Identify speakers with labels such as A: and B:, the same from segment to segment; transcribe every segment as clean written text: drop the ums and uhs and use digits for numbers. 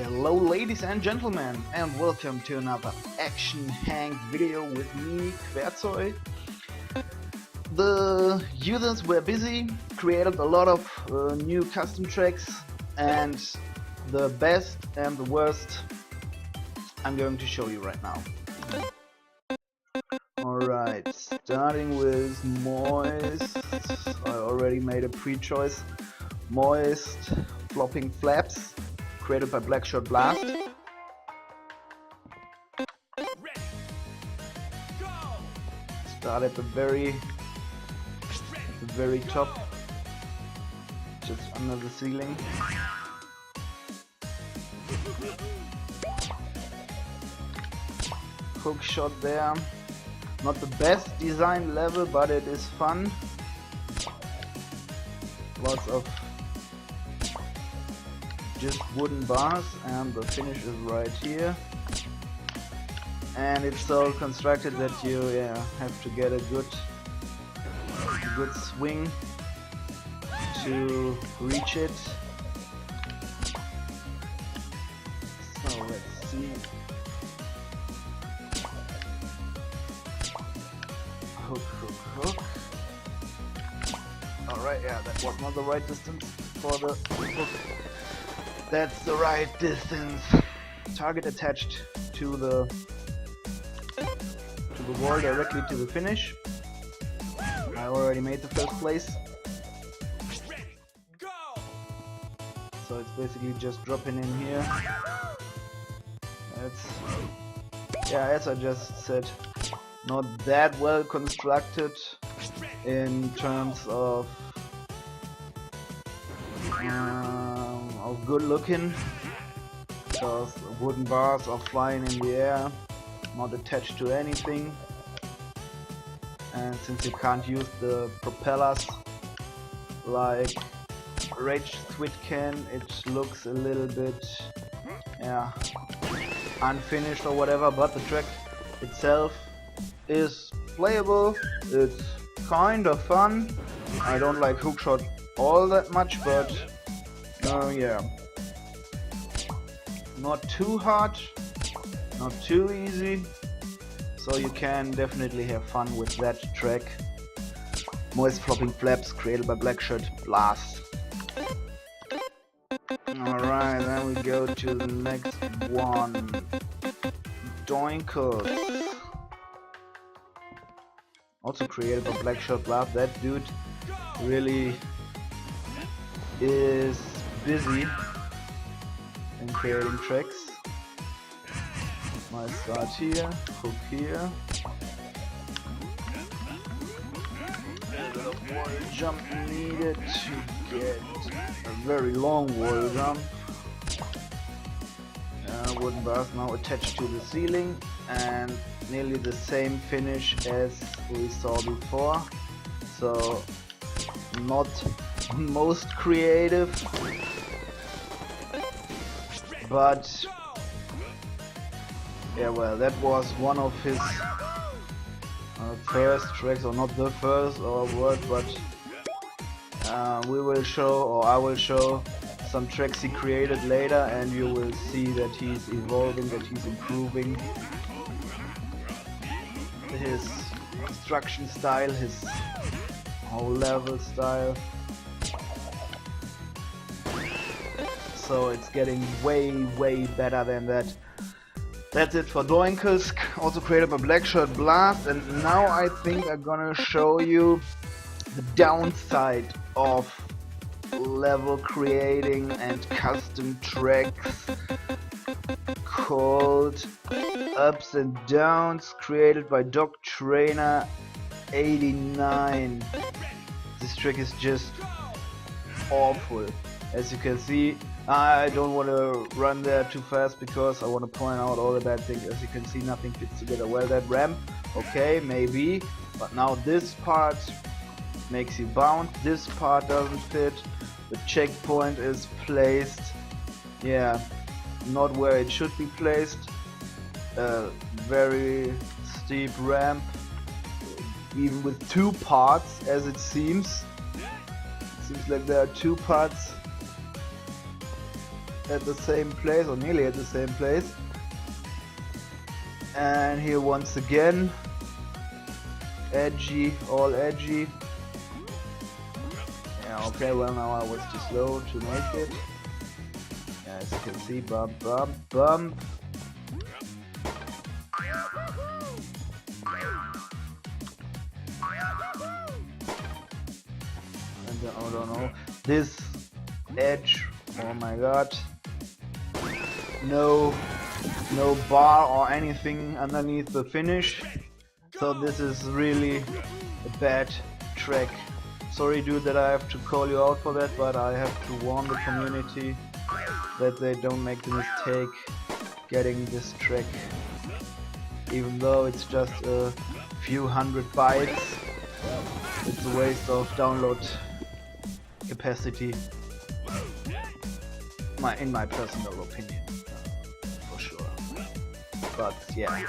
A: Hello ladies and gentlemen, and welcome to another Action Hank video with me, qwertzoi. The users were busy, created a lot of new custom tracks, and the best and the worst I'm going to show you right now. Alright, starting with Moist. I already made a pre-choice. Moist flopping flaps, created by BlackShirtBlast. Start at the very top, just under the ceiling. Hook shot there. Not the best design level, but it is fun. Lots of just wooden bars, and the finish is right here. And it's so constructed that you have to get a good swing to reach it. So let's see. Hook, hook, hook. Alright, yeah, that was not the right distance for the hook. That's the right distance. Target attached to the wall, directly to the finish. I already made the first place. So it's basically just dropping in here. That's, yeah, as I just said, not that well constructed in terms of good looking, because wooden bars are flying in the air, not attached to anything, and since you can't use the propellers like RageSquid can, it looks a little bit unfinished or whatever, but the track itself is playable. It's kind of fun. I don't like hookshot all that much, but yeah, not too hard, not too easy, so you can definitely have fun with that track. Moist flopping flaps, created by BlackShirtBlast. Alright, then we go to the next one. Doinkers. Also created by BlackShirtBlast. That dude really is busy in creating tracks. Nice start here, hook here. A bit of wall jump needed to get a very long wall jump. Wooden bars now attached to the ceiling, and nearly the same finish as we saw before. So not most creative, but yeah, well, that was one of his first tracks, or not the first or what, but we will show, or I will show some tracks he created later, and you will see that he's evolving, that he's improving his construction style, his whole level style. So it's getting way better than that. That's it for Doinkers, also created by BlackShirtBlast, and now I think I'm gonna show you the downside of level creating and custom tracks called Ups and Downs, created by DogTrainer89. This track is just awful. As you can see, I don't want to run there too fast because I want to point out all the bad things. As you can see, nothing fits together well. That ramp, okay, maybe, but now this part makes you bounce, this part doesn't fit, the checkpoint is placed, yeah, not where it should be placed, very steep ramp, even with two parts, as it seems like there are two parts. at the same place, or nearly at the same place. And here once again, edgy, all edgy. Yeah, okay, well now I was too slow to make it. Yeah, as you can see, bump, bump, bump. And I don't know, this edge, oh my god. No bar or anything underneath the finish, so this is really a bad track. Sorry dude that I have to call you out for that, but I have to warn the community that they don't make the mistake getting this track. Even though it's just a few hundred bytes, it's a waste of download capacity, in my personal opinion. But yeah,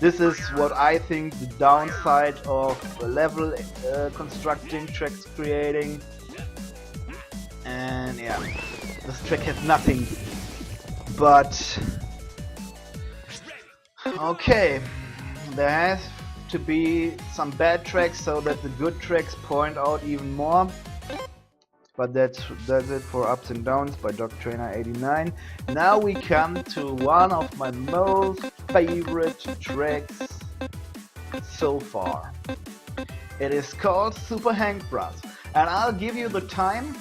A: this is what I think the downside of level constructing, tracks creating, and yeah, this track has nothing. But okay, there has to be some bad tracks so that the good tracks point out even more. But that's it for Ups and Downs by DogTrainer89. Now we come to one of my most favorite tracks so far. It is called Super Henk Brass, and I'll give you the time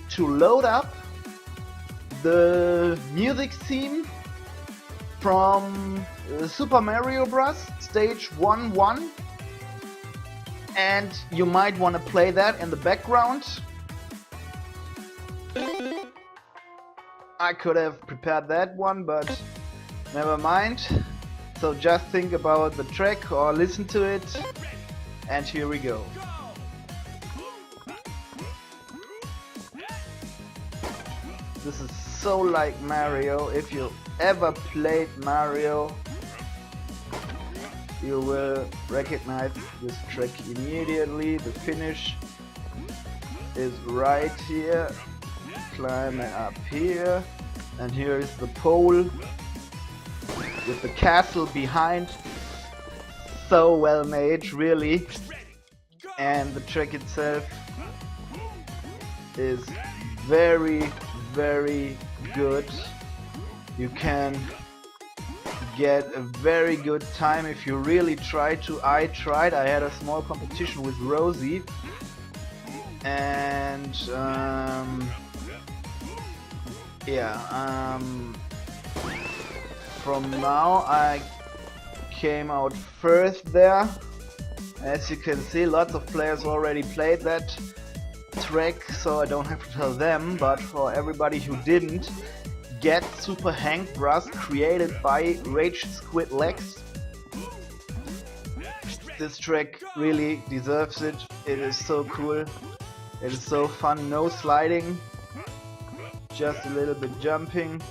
A: to load up the music theme from Super Mario Bros. Stage 1-1, and you might want to play that in the background. I could have prepared that one, but never mind. So just think about the track or listen to it, and here we go. This is so like Mario. If you ever played Mario, you will recognize this track immediately. The finish is right here. Climbing up here, and here is the pole with the castle behind. So well made, really. And the track itself is very, very good. You can get a very good time if you really try to. I tried. I had a small competition with Rosie, and from now I came out first there. As you can see, lots of players already played that track, so I don't have to tell them, but for everybody who didn't, get Super Henk Brass, created by RageSquidLex. This track really deserves it. It is so cool. It is so fun. No sliding, just a little bit jumping.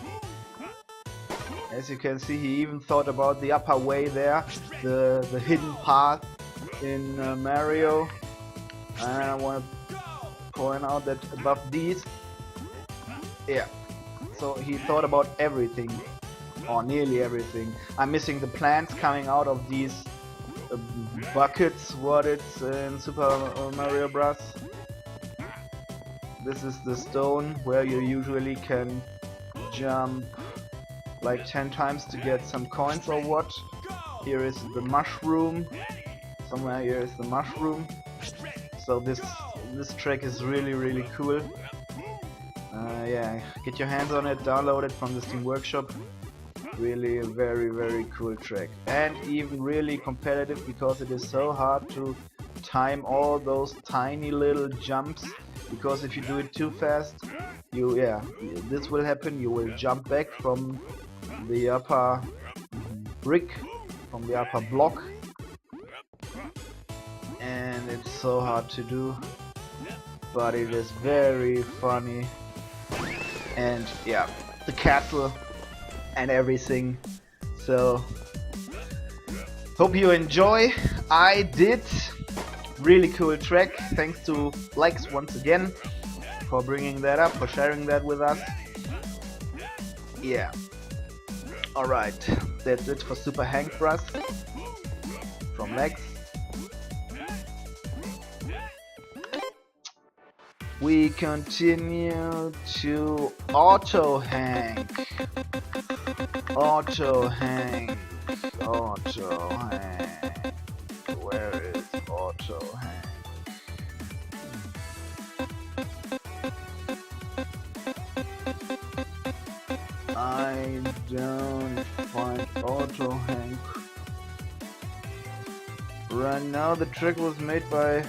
A: As you can see, he even thought about the upper way there, the hidden path in Mario. And I want to point out that above these, so he thought about everything, or nearly everything. I'm missing the plants coming out of these buckets, what it's in Super Mario Bros. This is the stone where you usually can jump like 10 times to get some coins or what. Here is the mushroom. Somewhere here is the mushroom. So this track is really cool. Yeah, get your hands on it, download it from the Steam Workshop. Really a very cool track, and even really competitive because it is so hard to time all those tiny little jumps. Because if you do it too fast, this will happen. You will jump back from the upper brick, from the upper block, and it's so hard to do, but it is very funny. And yeah, the castle and everything. So hope you enjoy. I did. Really cool track. Thanks to Lex once again for bringing that up, for sharing that with us. Yeah. Alright, that's it for Super Henk Thrust from Lex. We continue to Auto Henk. Auto Henk. Auto Henk. Where is Auto Henk? I don't find Auto Henk. Right now the trick was made by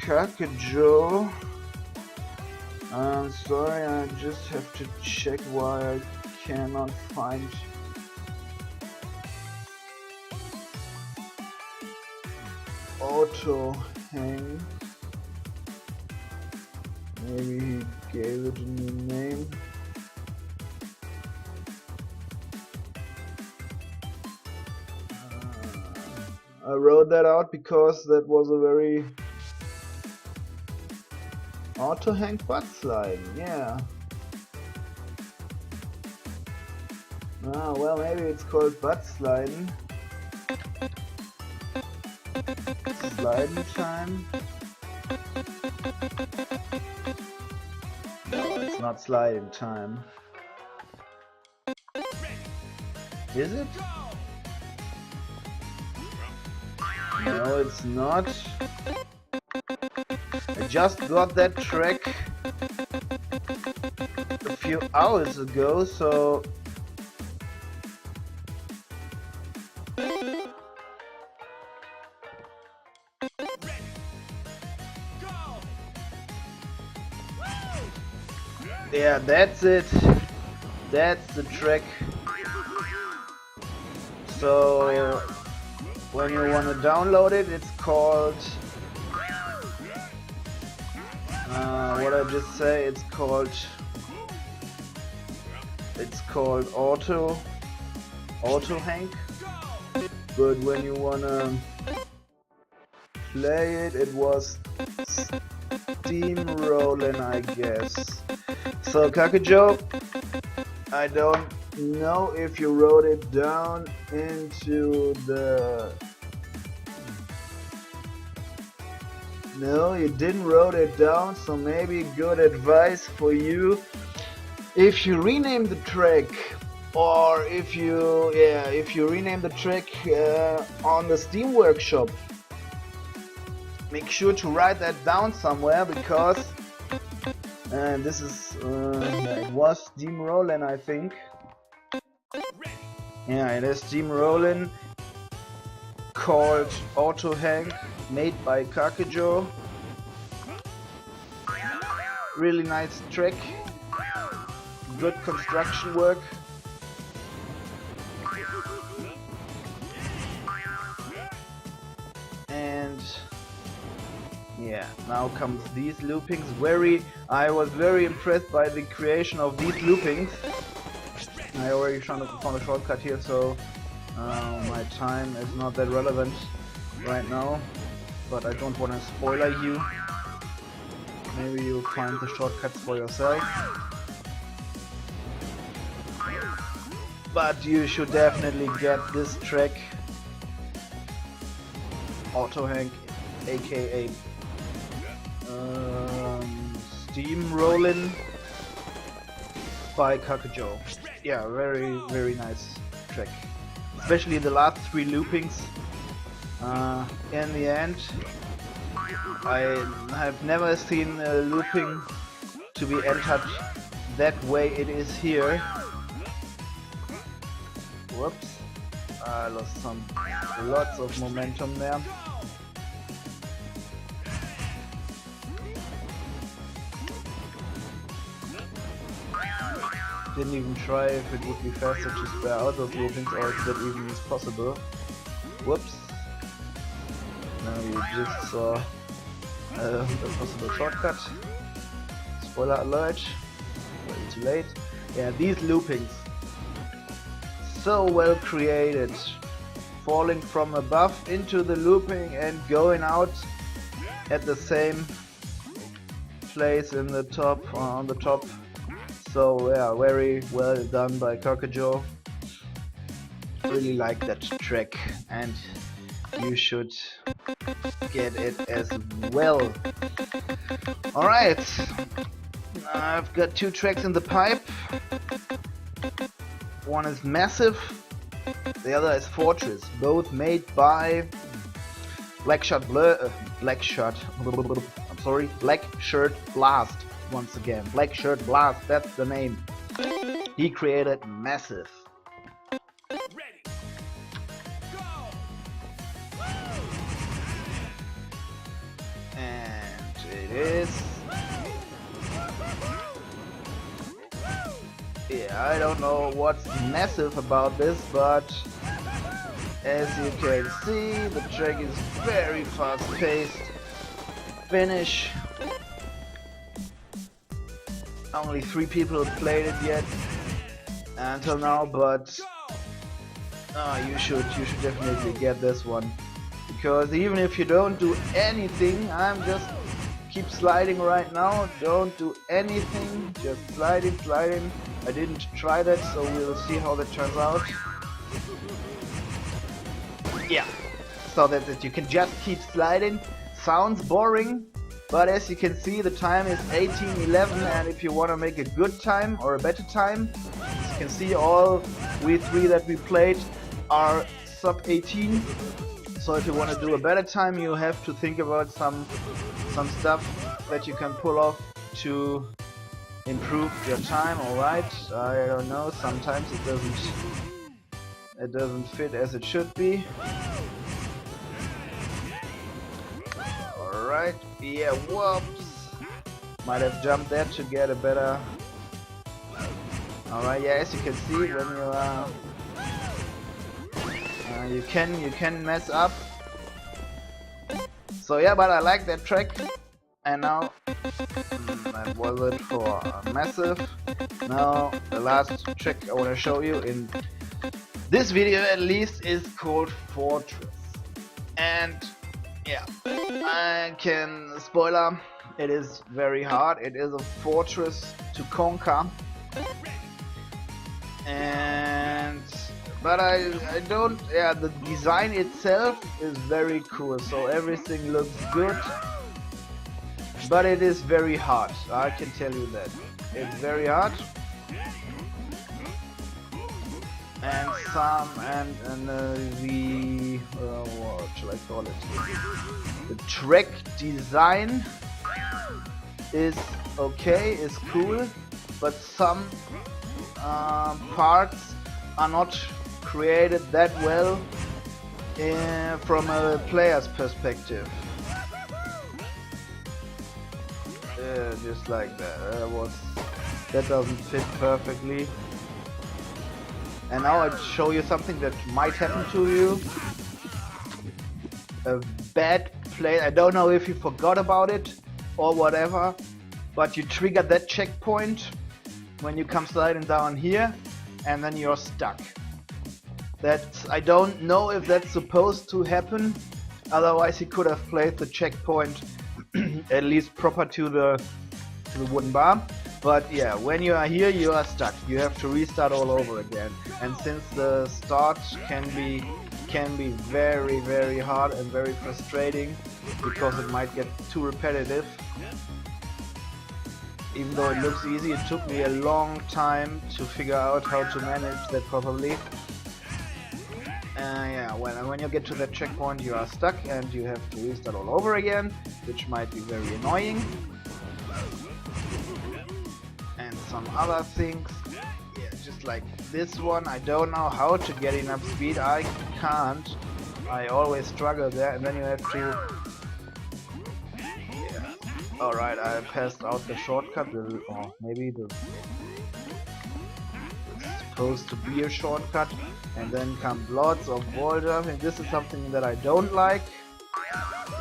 A: Kakujo. I'm sorry, I just have to check why I cannot find Auto Henk. Maybe he gave it a new name. I wrote that out because that was a very Auto Henk butt slide, yeah. Ah, well, maybe it's called butt sliding. Sliding time. No, it's not sliding time. Is it? No, it's not. I just got that track a few hours ago, so yeah, that's it. That's the track. So when you want to download it, it's called what I just say, it's called Auto Henk. But when you wanna play it, it was Steamrollin', I guess. So Kakujo, I don't know if you wrote it down into the... No, you didn't wrote it down, so maybe good advice for you. If you rename the track, or if you rename the track on the Steam Workshop, make sure to write that down somewhere, because this is it was Steamrollin', I think. Yeah, it is Steamrollin', called Auto Henk, made by Kakujo. Really nice track, good construction work. And yeah, now comes these loopings. I was very impressed by the creation of these loopings. I already found a shortcut here, so my time is not that relevant right now, but I don't want to spoiler you. Maybe you'll find the shortcuts for yourself. But you should definitely get this track, Auto Henk, aka Steamrollin' by Kakujo. Yeah, very nice track. Especially the last three loopings. In the end, I have never seen a looping to be entered that way it is here. Whoops, I lost lots of momentum there. Didn't even try if it would be faster to spare out those loopings, or if that even is possible. Whoops. Now you just saw a possible shortcut. Spoiler alert. Way too late. Yeah, these loopings. So well created. Falling from above into the looping and going out at the same place in the top, on the top So yeah, very well done by Kakujo. Really like that track, and you should get it as well. Alright, I've got 2 tracks in the pipe. One is Massive, the other is Fortress, both made by BlackShirtBlast. Once again, BlackShirtBlast, that's the name. He created Massive. And it is... yeah, I don't know what's massive about this, but as you can see, the track is very fast-paced. Finish. Only 3 people have played it yet until now, but you should definitely get this one, because even if you don't do anything, I'm just keep sliding right now. Don't do anything, just sliding. I didn't try that, so we'll see how that turns out. Yeah, so that's it. You can just keep sliding. Sounds boring, but as you can see, the time is 18:11, and if you want to make a good time or a better time, as you can see, all we 3 that we played are sub 18. So if you want to do a better time, you have to think about some stuff that you can pull off to improve your time. Alright, I don't know, sometimes it doesn't fit as it should be. Alright, yeah, whoops, might have jumped there to get a better... Alright, yeah, as you can see, when you can mess up. So yeah, but I like that track. And now that was it for Massive. Now the last track I want to show you in this video at least is called Fortress. And yeah, I can spoiler, it is very hard. It is a fortress to conquer. And but I don't, yeah, the design itself is very cool, so everything looks good, but it is very hard, I can tell you that. It's very hard. And the what shall I call it? The track design is okay, is cool, but some parts are not created that well from a player's perspective. Just like that. That doesn't fit perfectly. And now I'll show you something that might happen to you. A bad play. I don't know if you forgot about it or whatever, but you trigger that checkpoint when you come sliding down here, and then you're stuck. I don't know if that's supposed to happen, otherwise he could have played the checkpoint at least proper to the wooden bar. But yeah, when you are here, you are stuck. You have to restart all over again. And since the start can be very, very hard and very frustrating, because it might get too repetitive. Even though it looks easy, it took me a long time to figure out how to manage that properly. Yeah, when you get to that checkpoint, you are stuck and you have to restart all over again, which might be very annoying. And some other things, yeah, just like this one, I don't know how to get enough speed. I can't. I always struggle there, and then you have to... yeah. Alright, I passed out the shortcut, or maybe it's supposed to be a shortcut, and then come lots of wall jumping. This is something that I don't like.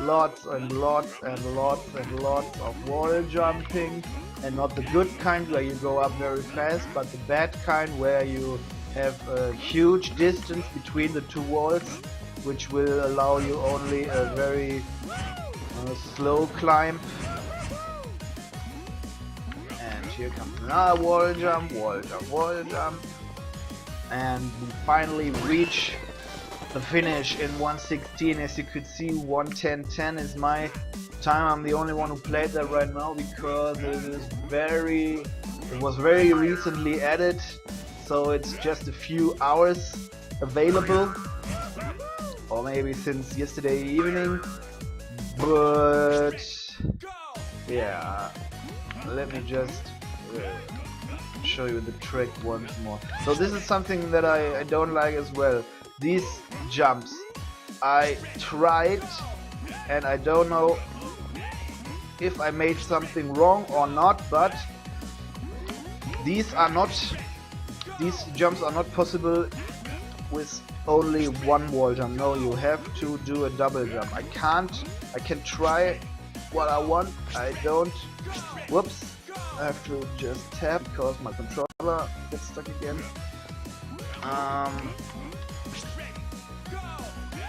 A: Lots and lots and lots and lots of wall jumping, and not the good kind where you go up very fast, but the bad kind where you have a huge distance between the 2 walls, which will allow you only a very slow climb. And here comes another wall jump, wall jump, wall jump. And we finally reach the finish in 1:16. As you could see, 1:10:10 is my time. I'm the only one who played that right now because it was very recently added, so it's just a few hours available, or maybe since yesterday evening. But yeah, let me just show you the trick once more. So this is something that I don't like as well. These jumps, I tried, and I don't know if I made something wrong or not, but these jumps are not possible with only one wall jump. No, you have to do a double jump. I can try what I want. I don't. Whoops. I have to just tap because my controller gets stuck again.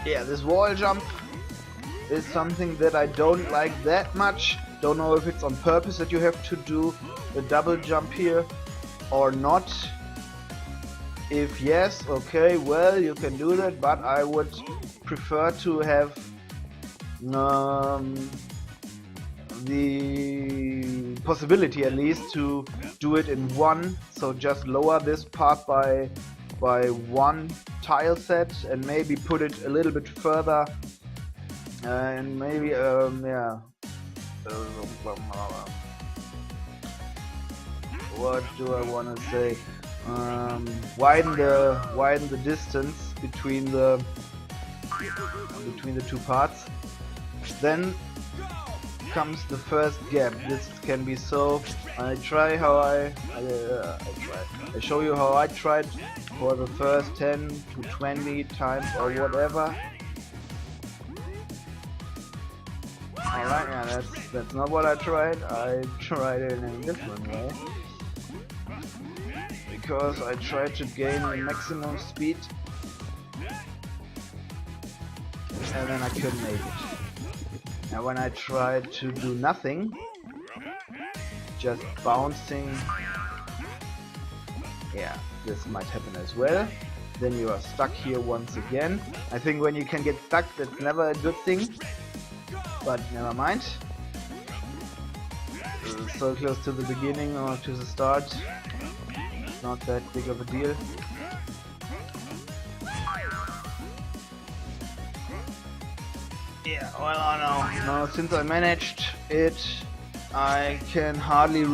A: Yeah, this wall jump is something that I don't like that much. Don't know if it's on purpose that you have to do a double jump here or not. If yes, okay, well, you can do that, but I would prefer to have the possibility at least to do it in one. So just lower this part by one tile set and maybe put it a little bit further, and maybe yeah, what do I want to say? Widen the distance between the two parts. Then comes the first gap. This can be solved. I show you how I tried for the first 10 to 20 times or whatever. Alright, yeah, that's not what I tried. I tried it in a different way, because I tried to gain maximum speed, and then I couldn't make it. And when I tried to do nothing, just bouncing, yeah, this might happen as well. Then you are stuck here once again. I think when you can get stuck, that's never a good thing, but never mind. So close to the beginning or to the start, not that big of a deal. Yeah, well, I know. Now, since I managed it, I can hardly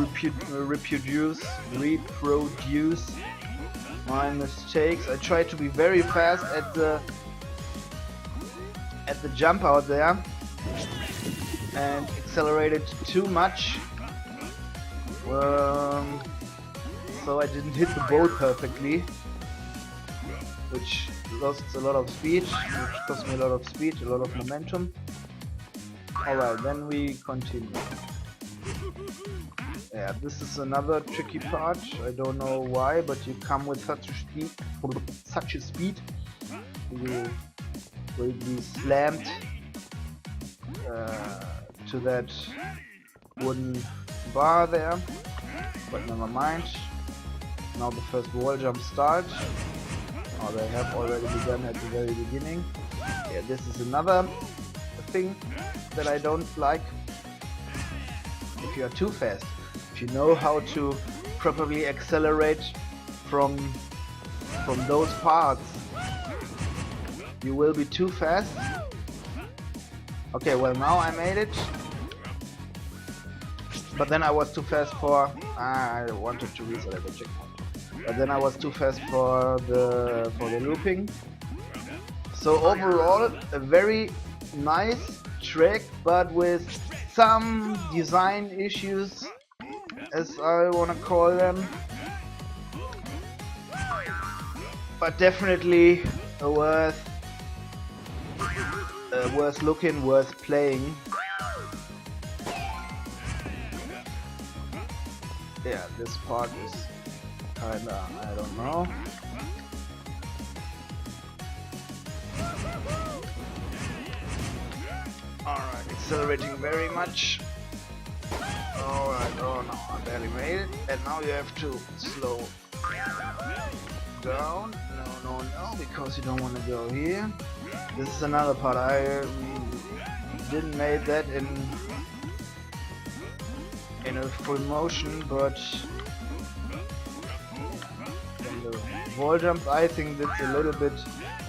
A: reproduce my mistakes. I try to be very fast at the jump out there and accelerated too much. So I didn't hit the boat perfectly, which lost a lot of speed, which cost me a lot of speed, a lot of momentum. Alright, then we continue. Yeah, this is another tricky part. I don't know why, but you come with such a speed, you will be slammed to that wooden bar there. But never mind. Now the first wall jump starts. Oh, they have already begun at the very beginning. Yeah, this is another thing that I don't like. If you are too fast, if you know how to properly accelerate from those parts, you will be too fast. Okay, well, now I made it. But then I was too fast for... I wanted to reset at the checkpoint. But then I was too fast for the looping. So overall, a very nice track, but with some design issues, as I want to call them. But definitely worth looking, worth playing. Yeah, this part is kinda, I don't know. Alright, accelerating very much. Alright, oh no, I barely made it. And now you have to slow down. No, because you don't want to go here. This is another part. I didn't make that in a full motion, but in the wall jump I think that's a little bit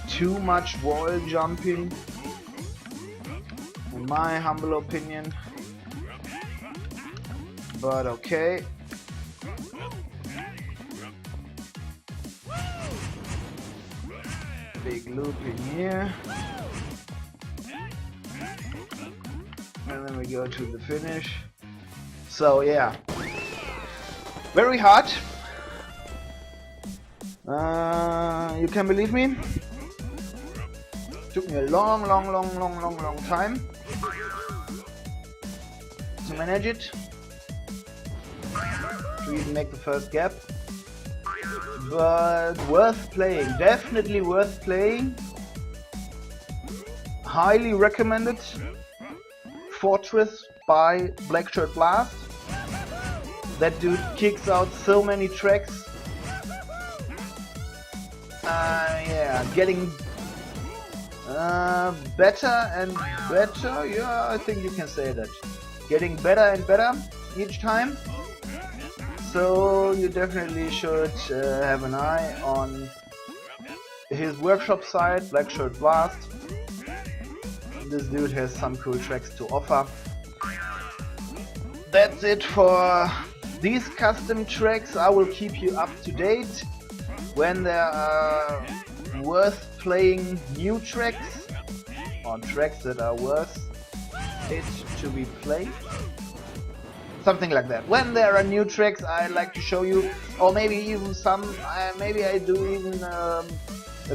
A: too much wall jumping, in my humble opinion. But okay. Big looping here. And then we go to the finish. So yeah. Very hard. You can believe me. Took me a long time to manage it. To even make the first gap, but worth playing, definitely worth playing, highly recommended. Fortress by BlackShirtBlast. That dude kicks out so many tracks. Yeah, getting better and better, yeah, I think you can say that. Getting better and better each time. So you definitely should have an eye on his workshop site, BlackShirtBlast. This dude has some cool tracks to offer. That's it for these custom tracks. I will keep you up to date when there are worth playing new tracks, or tracks that are worth it to be played. Something like that. When there are new tracks I like to show you, or maybe even some, maybe I do even a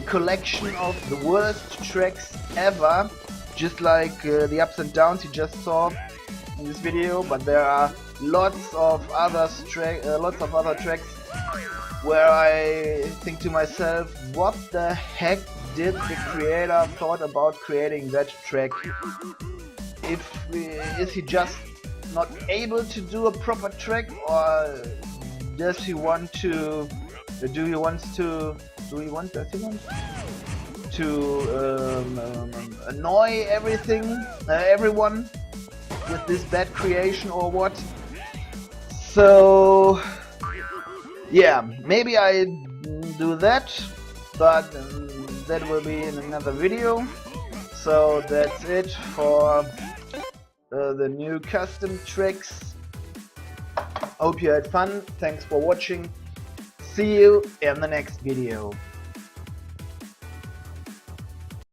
A: collection of the worst tracks ever, just like the ups and downs you just saw in this video. But there are lots of other tracks where I think to myself, what the heck did the creator thought about creating that track? Is he just not able to do a proper track, or does he want to? Do he want to annoy everyone with this bad creation, or what? So yeah, maybe I do that, but that will be in another video. So that's it for the new custom tracks. Hope you had fun. Thanks for watching. See you in the next video.